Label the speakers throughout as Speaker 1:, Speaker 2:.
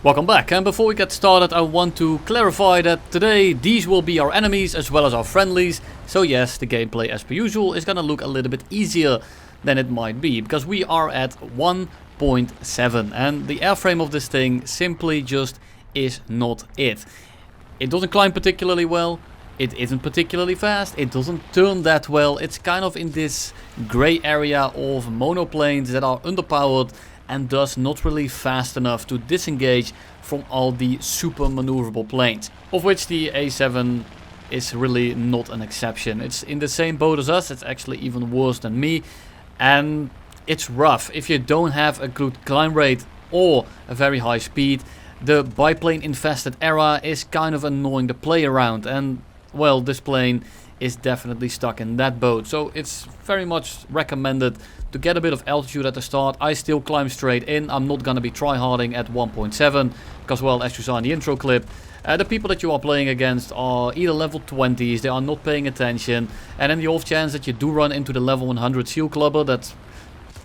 Speaker 1: Welcome back, and before we get started I want to clarify that today these will be our enemies as well as our friendlies. So yes, the gameplay as per usual is gonna look a little bit easier than it might be, because we are at 1.7 and the airframe of this thing simply just is not it. It doesn't climb particularly well, it isn't particularly fast, it doesn't turn that well. It's kind of in this grey area of monoplanes that are underpowered and thus not really fast enough to disengage from all the super maneuverable planes, of which the A7 is really not an exception. It's in the same boat as us, it's actually even worse than me, and it's rough. If you don't have a good climb rate or a very high speed, the biplane infested era is kind of annoying to play around, and well, this plane is definitely stuck in that boat. So it's very much recommended to get a bit of altitude at the start. I still climb straight in. I'm not gonna be tryharding at 1.7 because, well, as you saw in the intro clip, the people that you are playing against are either level 20s, they are not paying attention, and in the off chance that you do run into the level 100 seal clubber that's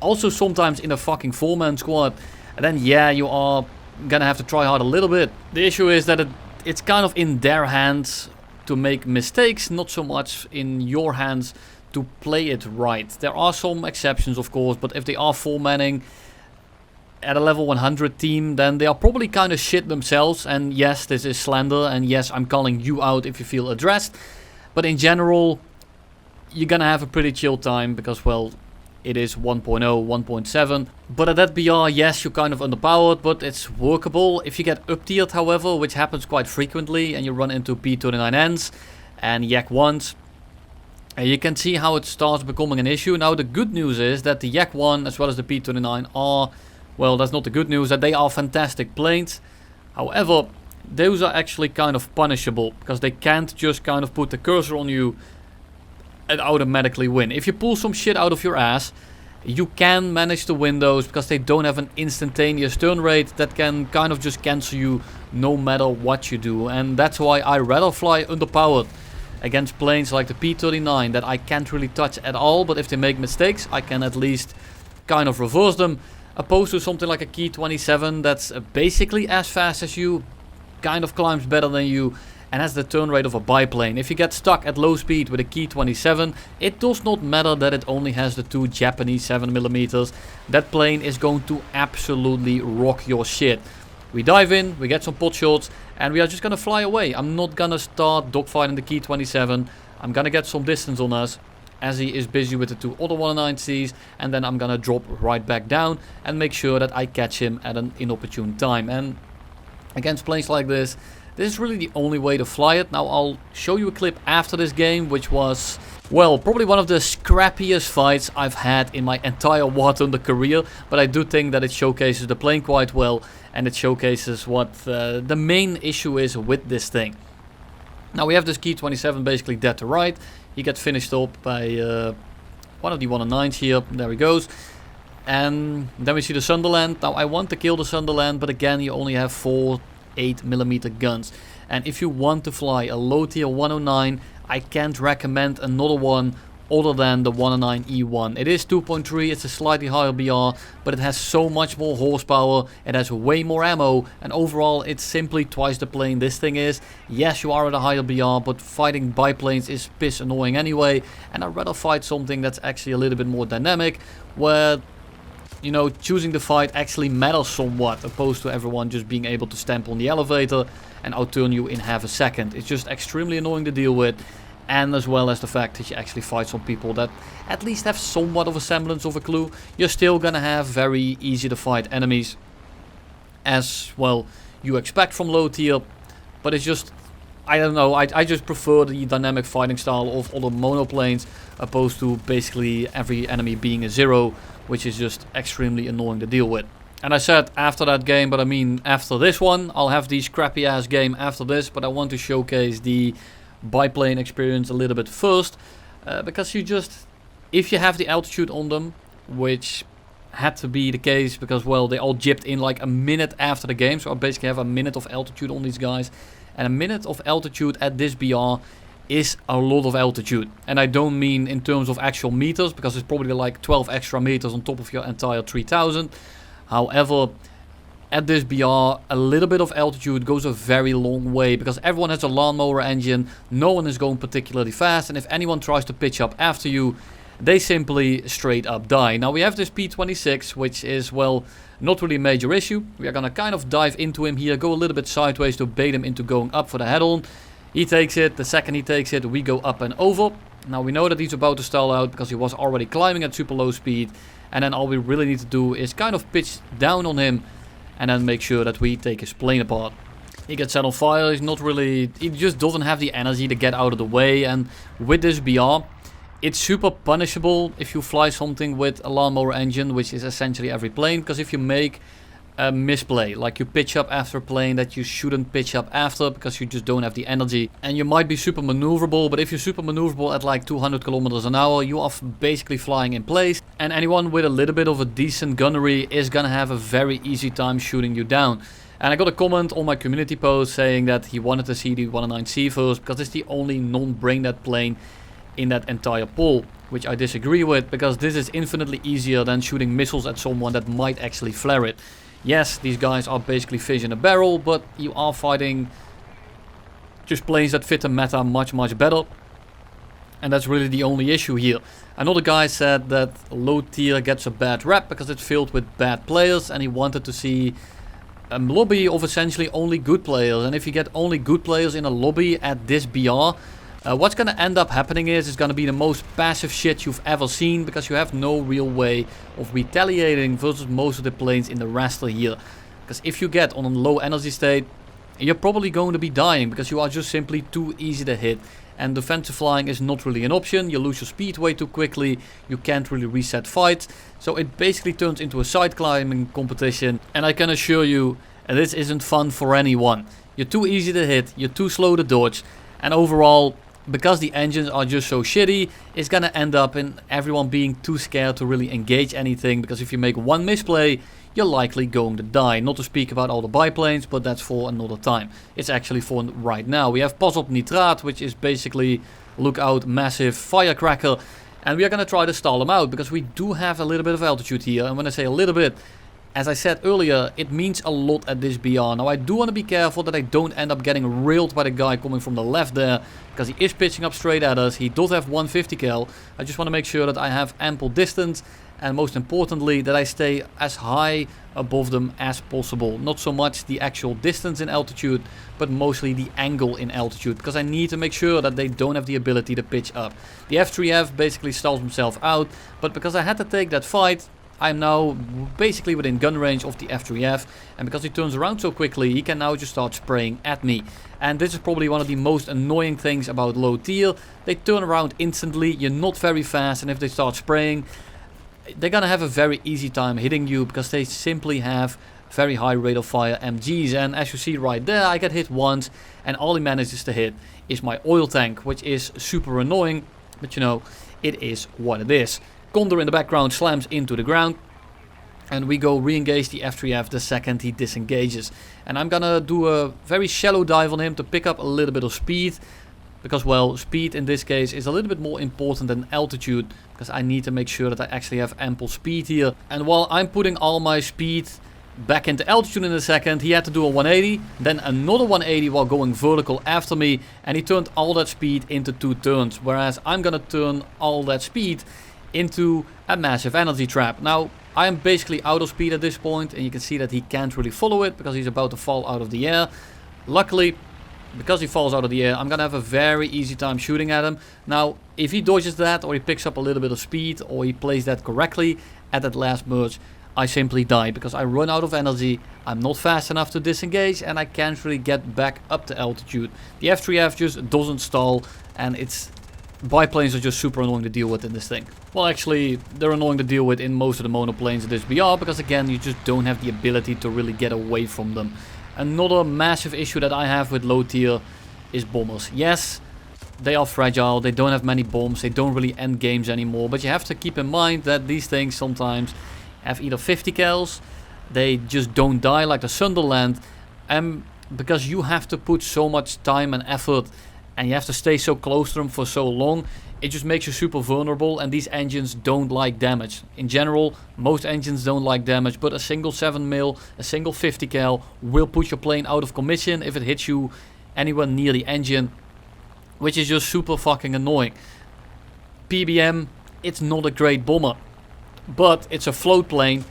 Speaker 1: also sometimes in a fucking 4-man squad, then yeah, you are gonna have to try hard a little bit. The issue is that it's kind of in their hands to make mistakes, not so much in your hands to play it right. There are some exceptions, of course, but if they are full manning at a level 100 team, then they are probably kind of shit themselves. And yes, this is slander, and yes, I'm calling you out if you feel addressed. But in general, you're gonna have a pretty chill time because, well, it is 1.0, 1.7. But at that BR, yes, you're kind of underpowered, but it's workable. If you get up-tiered, however, which happens quite frequently, and you run into P39Ns and Yak 1s, you can see how it starts becoming an issue. Now, the good news is that the Yak 1 as well as the P39 are, well, that's not the good news, that they are fantastic planes. However, those are actually kind of punishable, because they can't just kind of put the cursor on you and automatically win. If you pull some shit out of your ass, you can manage to win those because they don't have an instantaneous turn rate that can kind of just cancel you no matter what you do. And that's why I rather fly underpowered against planes like the P39 that I can't really touch at all, but if they make mistakes I can at least kind of reverse them, opposed to something like a Key 27 that's basically as fast as you, kind of climbs better than you, and has the turn rate of a biplane. If you get stuck at low speed with a Key 27, it does not matter that it only has the two Japanese 7mm. That plane is going to absolutely rock your shit. We dive in, we get some pot shots, and we are just gonna fly away. I'm not gonna start dogfighting the Key 27. I'm gonna get some distance on us as he is busy with the two other 109Cs, and then I'm gonna drop right back down and make sure that I catch him at an inopportune time. And against planes like this is really the only way to fly it. Now I'll show you a clip after this game, which was, well, probably one of the scrappiest fights I've had in my entire War Thunder career, but I do think that it showcases the plane quite well, and it showcases what the main issue is with this thing. Now we have this Key 27 basically dead to right. He gets finished up by one of the 109s here. There he goes. And then we see the Sunderland. Now I want to kill the Sunderland, but again, you only have 4 8mm guns, and if you want to fly a low tier 109, I can't recommend another one other than the 109 E1. It is 2.3, it's a slightly higher BR, but it has so much more horsepower, it has way more ammo, and overall it's simply twice the plane this thing is. Yes, you are at a higher BR, but fighting biplanes is piss annoying anyway, and I'd rather fight something that's actually a little bit more dynamic, where, you know, choosing the fight actually matters somewhat, opposed to everyone just being able to stamp on the elevator and outturn you in half a second. It's just extremely annoying to deal with, and as well as the fact that you actually fight some people that at least have somewhat of a semblance of a clue. You're still gonna have very easy to fight enemies, as well you expect from low tier, but it's just, I don't know, I just prefer the dynamic fighting style of other monoplanes, opposed to basically every enemy being a 0, which is just extremely annoying to deal with. And I said after that game, but I mean after this one. I'll have these crappy ass game after this, but I want to showcase the biplane experience a little bit first, because you just, if you have the altitude on them, which had to be the case because, well, they all jipped in like a minute after the game, so I basically have a minute of altitude on these guys, and a minute of altitude at this BR is a lot of altitude. And I don't mean in terms of actual meters, because it's probably like 12 extra meters on top of your entire 3000. However, at this BR, a little bit of altitude goes a very long way, because everyone has a lawnmower engine, no one is going particularly fast, and if anyone tries to pitch up after you, they simply straight up die. Now we have this P26, which is, well, not really a major issue. We are gonna kind of dive into him here, go a little bit sideways to bait him into going up for the head-on. He takes it, the second he takes it, we go up and over. Now we know that he's about to stall out because he was already climbing at super low speed. And then all we really need to do is kind of pitch down on him and then make sure that we take his plane apart. He gets set on fire, he just doesn't have the energy to get out of the way. And with this BR, it's super punishable if you fly something with a lawnmower engine, which is essentially every plane. Because if you make a misplay, like you pitch up after a plane that you shouldn't pitch up after because you just don't have the energy, and you might be super maneuverable, but if you're super maneuverable at like 200 kilometers an hour, you are basically flying in place, and anyone with a little bit of a decent gunnery is gonna have a very easy time shooting you down. And I got a comment on my community post saying that he wanted to see the 109C first because it's the only non-brain dead plane in that entire pool, which I disagree with, because this is infinitely easier than shooting missiles at someone that might actually flare it. Yes, these guys are basically fish in a barrel, but you are fighting just planes that fit the meta much better, and that's really the only issue here. Another guy said that low tier gets a bad rap because it's filled with bad players, and he wanted to see a lobby of essentially only good players. And if you get only good players in a lobby at this BR, what's going to end up happening is it's going to be the most passive shit you've ever seen, because you have no real way of retaliating versus most of the planes in the raster here. Because if you get on a low energy state, you're probably going to be dying because you are just simply too easy to hit. And defensive flying is not really an option. You lose your speed way too quickly. You can't really reset fights. So it basically turns into a side climbing competition. And I can assure you, this isn't fun for anyone. You're too easy to hit. You're too slow to dodge. And overall, because the engines are just so shitty, it's gonna end up in everyone being too scared to really engage anything, because if you make one misplay, you're likely going to die. Not to speak about all the biplanes, but that's for another time. It's actually for right now. We have Pas op Nitraat, which is basically look out massive firecracker, and we are gonna try to stall him out because we do have a little bit of altitude here. And when I say a little bit, as I said earlier, it means a lot at this BR. Now I do want to be careful that I don't end up getting railed by the guy coming from the left there, because he is pitching up straight at us. He does have 150 cal. I just want to make sure that I have ample distance, and most importantly that I stay as high above them as possible. Not so much the actual distance in altitude, but mostly the angle in altitude, because I need to make sure that they don't have the ability to pitch up. The F3F basically stalls himself out, but because I had to take that fight, I'm now basically within gun range of the F3F, and because he turns around so quickly, he can now just start spraying at me. And this is probably one of the most annoying things about low tier. They turn around instantly, you're not very fast, and if they start spraying, they're gonna have a very easy time hitting you because they simply have very high rate of fire MGs. And as you see right there, I get hit once, and all he manages to hit is my oil tank, which is super annoying, but you know, it is what it is. Condor in the background slams into the ground, and we go re-engage the F3F the second he disengages. And I'm gonna do a very shallow dive on him to pick up a little bit of speed, because, well, speed in this case is a little bit more important than altitude, because I need to make sure that I actually have ample speed here. And while I'm putting all my speed back into altitude in a second, he had to do a 180, then another 180 while going vertical after me, and he turned all that speed into 2 turns, whereas I'm gonna turn all that speed into a massive energy trap. Now I am basically out of speed at this point, and you can see that he can't really follow it because he's about to fall out of the air. Luckily, because he falls out of the air, I'm gonna have a very easy time shooting at him. Now if he dodges that, or he picks up a little bit of speed, or he plays that correctly at that last merge, I simply die because I run out of energy. I'm not fast enough to disengage, and I can't really get back up to altitude. The F3F just doesn't stall, and biplanes are just super annoying to deal with in this thing. Well, actually, they're annoying to deal with in most of the monoplanes in this BR, because again, you just don't have the ability to really get away from them. Another massive issue that I have with low tier is bombers. Yes, they are fragile, they don't have many bombs, they don't really end games anymore, but you have to keep in mind that these things sometimes have either 50 cals, they just don't die like the Sunderland, and because you have to put so much time and effort and you have to stay so close to them for so long, it just makes you super vulnerable, and these engines don't like damage. In general, most engines don't like damage, but a single 7mm, a single 50 cal will put your plane out of commission if it hits you anywhere near the engine, which is just super fucking annoying. PBM, it's not a great bomber, but it's a float plane,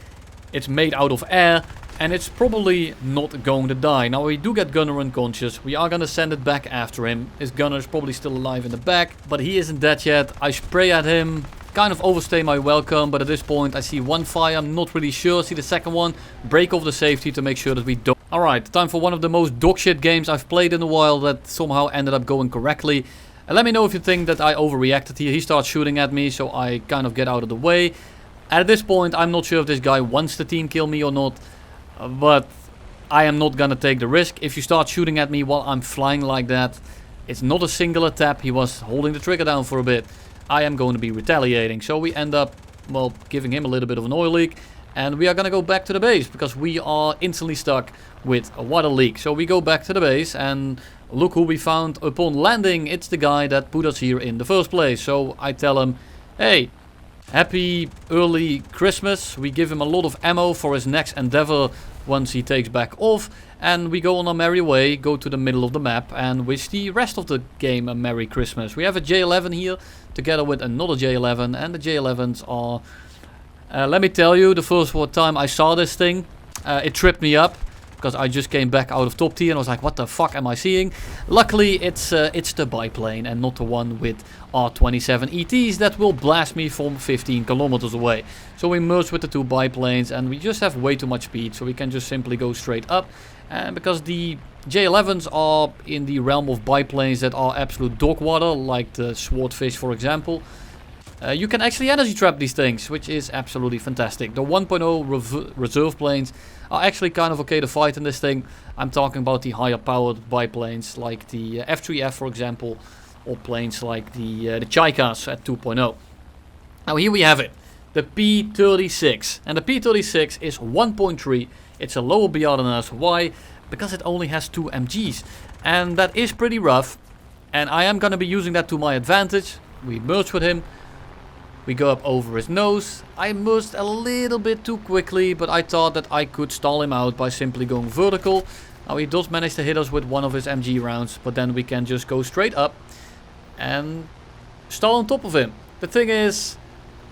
Speaker 1: it's made out of air, and it's probably not going to die. Now we do get Gunner unconscious, we are going to send it back after him. His Gunner is probably still alive in the back, but he isn't dead yet. I spray at him, kind of overstay my welcome, but at this point I see one fire, I'm not really sure. See the second one, break off the safety to make sure that we don't. Alright, time for one of the most dogshit games I've played in a while that somehow ended up going correctly. And let me know if you think that I overreacted here. He starts shooting at me, so I kind of get out of the way. At this point, I'm not sure if this guy wants to team kill me or not, but I am not gonna take the risk. If you start shooting at me while I'm flying like that, it's not a singular tap. He was holding the trigger down for a bit. I am going to be retaliating, so we end up, well, giving him a little bit of an oil leak. And we are gonna go back to the base, because we are instantly stuck with a water leak. So we go back to the base, and look who we found upon landing. It's the guy that put us here in the first place. So I tell him, hey, happy early Christmas. We give him a lot of ammo for his next endeavor once he takes back off. And we go on our merry way, go to the middle of the map and wish the rest of the game a Merry Christmas. We have a J11 here together with another J11, and the J11s are... let me tell you, the first time I saw this thing, it tripped me up. Because I just came back out of top tier and I was like, what the fuck am I seeing? Luckily, it's the biplane and not the one with R27 ETs that will blast me from 15 kilometers away. So we merge with the two biplanes and we just have way too much speed, so we can just simply go straight up. And because the J11s are in the realm of biplanes that are absolute dog water, like the Swordfish for example, you can actually energy trap these things, which is absolutely fantastic. The 1.0 reserve planes are actually kind of okay to fight in this thing. I'm talking about the higher powered biplanes like the F3F for example, or planes like the Chaikas at 2.0. Now here we have it, the P36. And the P36 is 1.3. It's a lower BR than us. Why? Because it only has 2 MGs. And that is pretty rough. And I am going to be using that to my advantage. We merge with him. We go up over his nose. I merged a little bit too quickly, but I thought that I could stall him out by simply going vertical. Now he does manage to hit us with one of his MG rounds, but then we can just go straight up and stall on top of him. The thing is,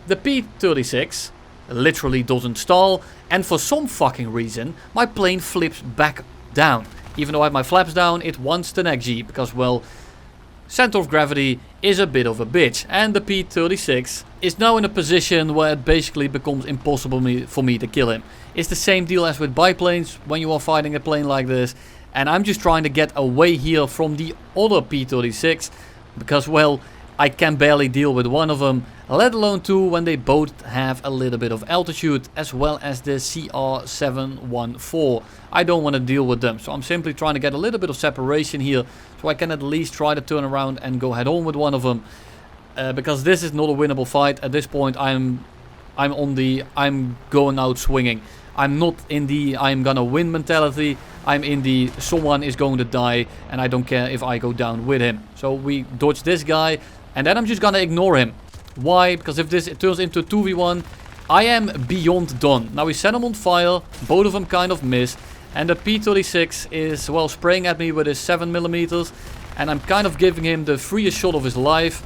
Speaker 1: the P36 literally doesn't stall, and for some fucking reason, my plane flips back down. Even though I have my flaps down, it wants the neck G, because, well, center of gravity is a bit of a bitch, and the P36 is now in a position where it basically becomes impossible for me to kill him. It's the same deal as with biplanes when you are fighting a plane like this, and I'm just trying to get away here from the other P36 because, well, I can barely deal with one of them, let alone two when they both have a little bit of altitude, as well as the CR714. I don't want to deal with them, so I'm simply trying to get a little bit of separation here, so I can at least try to turn around and go head on with one of them. Because this is not a winnable fight. At this point I'm going out swinging. I'm not in the I'm gonna win mentality. I'm in the someone is going to die and I don't care if I go down with him. So we dodge this guy and then I'm just gonna ignore him. Why? Because if it turns into a 2v1, I am beyond done. Now we set him on fire, both of them kind of miss, and the P36 is, well, spraying at me with his 7mm, and I'm kind of giving him the freest shot of his life.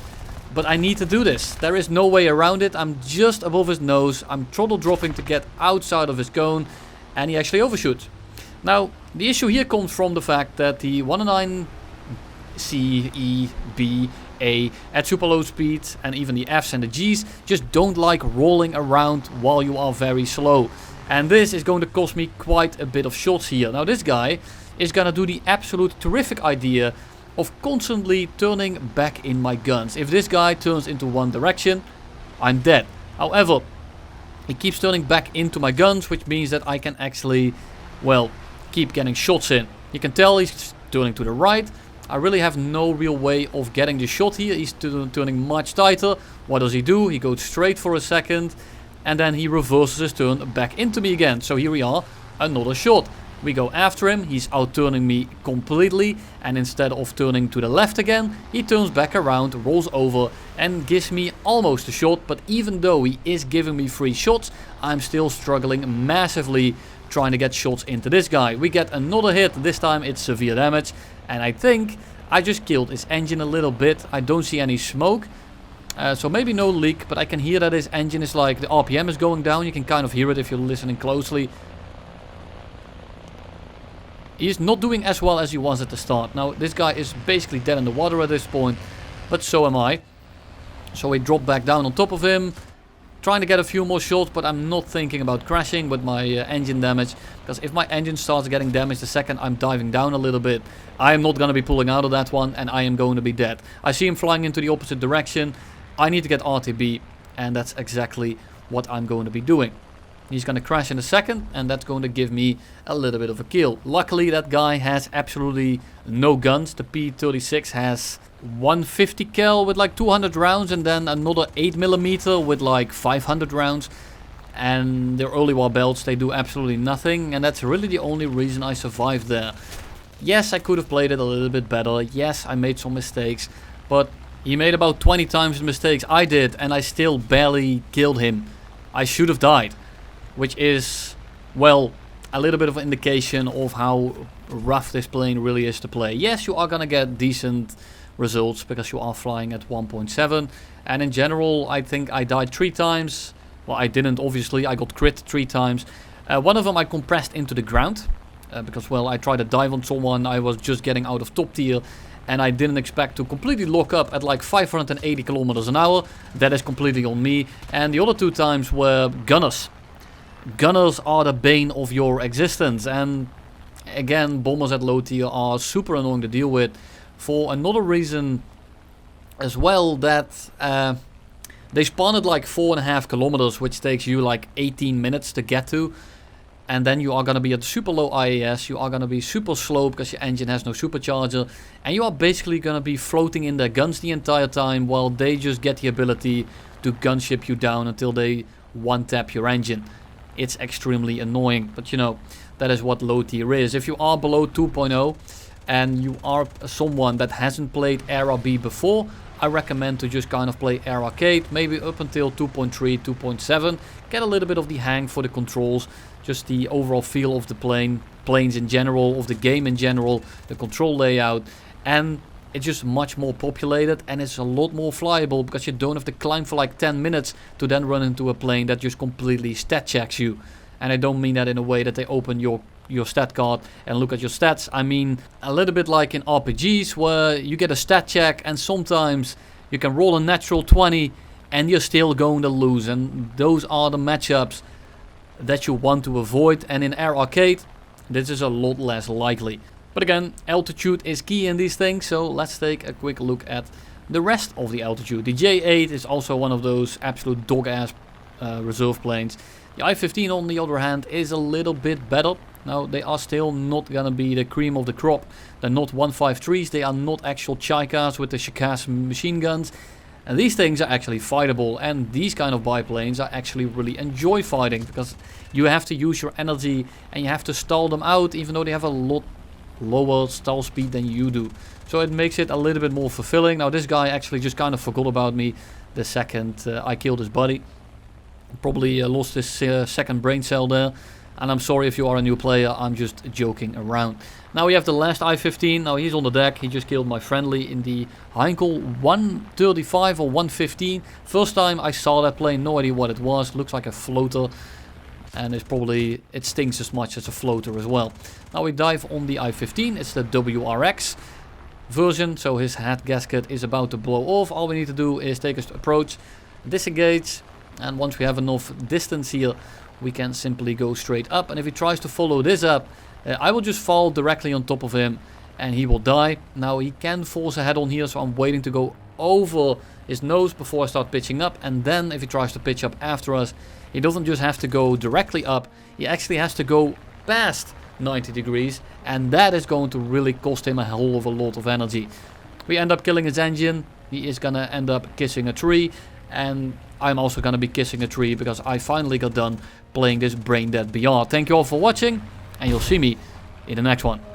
Speaker 1: But I need to do this. There is no way around it. I'm just above his nose. I'm throttle dropping to get outside of his cone. And he actually overshoots. Now, the issue here comes from the fact that the 109 C, E, B, A at super low speed, and even the Fs and the Gs just don't like rolling around while you are very slow. And this is going to cost me quite a bit of shots here. Now this guy is going to do the absolute terrific idea of constantly turning back in my guns. If this guy turns into one direction, I'm dead. However, he keeps turning back into my guns, which means that I can actually, well, keep getting shots in. You can tell he's turning to the right. I really have no real way of getting the shot here. He's turning much tighter. What does he do? He goes straight for a second, and then he reverses his turn back into me again. So here we are, another shot. We go after him, he's out-turning me completely, and instead of turning to the left again, he turns back around, rolls over and gives me almost a shot. But even though he is giving me 3 shots, I'm still struggling massively trying to get shots into this guy. We get another hit, this time it's severe damage, and I think I just killed his engine a little bit. I don't see any smoke. So maybe no leak, but I can hear that his engine is like, the RPM is going down. You can kind of hear it if you're listening closely. He's not doing as well as he was at the start. Now this guy is basically dead in the water at this point, but so am I. So we drop back down on top of him, trying to get a few more shots, but I'm not thinking about crashing with my engine damage, because if my engine starts getting damaged the second I'm diving down a little bit, I am not going to be pulling out of that one and I am going to be dead. I see him flying into the opposite direction. I need to get RTB, and that's exactly what I'm going to be doing. He's going to crash in a second, and that's going to give me a little bit of a kill. Luckily, that guy has absolutely no guns. The P36 has 150 cal with like 200 rounds, and then another 8mm with like 500 rounds. And their early war belts, they do absolutely nothing, and that's really the only reason I survived there. Yes, I could have played it a little bit better. Yes, I made some mistakes, but he made about 20 times the mistakes I did, and I still barely killed him. I should have died. Which is, well, a little bit of an indication of how rough this plane really is to play. Yes, you are going to get decent results because you are flying at 1.7. And in general, I think I died 3 times. Well, I didn't, obviously. I got crit 3 times. One of them I compressed into the ground. Because, well, I tried to dive on someone. I was just getting out of top tier. And I didn't expect to completely lock up at like 580 kilometers an hour. That is completely on me. And the other 2 times were gunners. Gunners are the bane of your existence, and again, bombers at low tier are super annoying to deal with for another reason as well, that they spawn at like 4.5 kilometers, which takes you like 18 minutes to get to, and then you are going to be at super low IAS, you are going to be super slow because your engine has no supercharger, and you are basically going to be floating in their guns the entire time while they just get the ability to gunship you down until they one-tap your engine. It's extremely annoying, but you know, that is what low tier is. If you are below 2.0 and you are someone that hasn't played Air RB before, I recommend to just kind of play Air Arcade, maybe up until 2.3, 2.7. Get a little bit of the hang for the controls, just the overall feel of the planes in general, of the game in general, the control layout, and it's just much more populated and it's a lot more flyable because you don't have to climb for like 10 minutes to then run into a plane that just completely stat checks you. And I don't mean that in a way that they open your stat card and look at your stats. I mean a little bit like in RPGs where you get a stat check and sometimes you can roll a natural 20 and you're still going to lose. And those are the matchups that you want to avoid. And in Air Arcade, this is a lot less likely. But again, altitude is key in these things, so let's take a quick look at the rest of the altitude. The J8 is also one of those absolute dog-ass reserve planes. The I-15, on the other hand, is a little bit better. Now, they are still not gonna be the cream of the crop. They're not 153s, they are not actual Chaikas with the Shikas machine guns. And these things are actually fightable, and these kind of biplanes I actually really enjoy fighting, because you have to use your energy and you have to stall them out, even though they have a lot lower stall speed than you do. So it makes it a little bit more fulfilling. Now this guy actually just kind of forgot about me the second I killed his buddy. Probably lost his second brain cell there. And I'm sorry if you are a new player, I'm just joking around. Now we have the last I-15. Now he's on the deck. He just killed my friendly in the Heinkel 135 or 115. First time I saw that plane, no idea what it was. Looks like a floater. And it stinks as much as a floater as well. Now we dive on the I-15. It's the WRX version, so his head gasket is about to blow off. All we need to do is take a approach, disengage, and once we have enough distance here, we can simply go straight up. And if he tries to follow this up, I will just fall directly on top of him and he will die. Now he can force a head on here, so I'm waiting to go over his nose before I start pitching up, and then if he tries to pitch up after us, he doesn't just have to go directly up, he actually has to go past 90 degrees, and that is going to really cost him a hell of a lot of energy. We end up killing his engine, he is gonna end up kissing a tree, and I'm also gonna be kissing a tree because I finally got done playing this brain dead BR. Thank you all for watching, and you'll see me in the next one.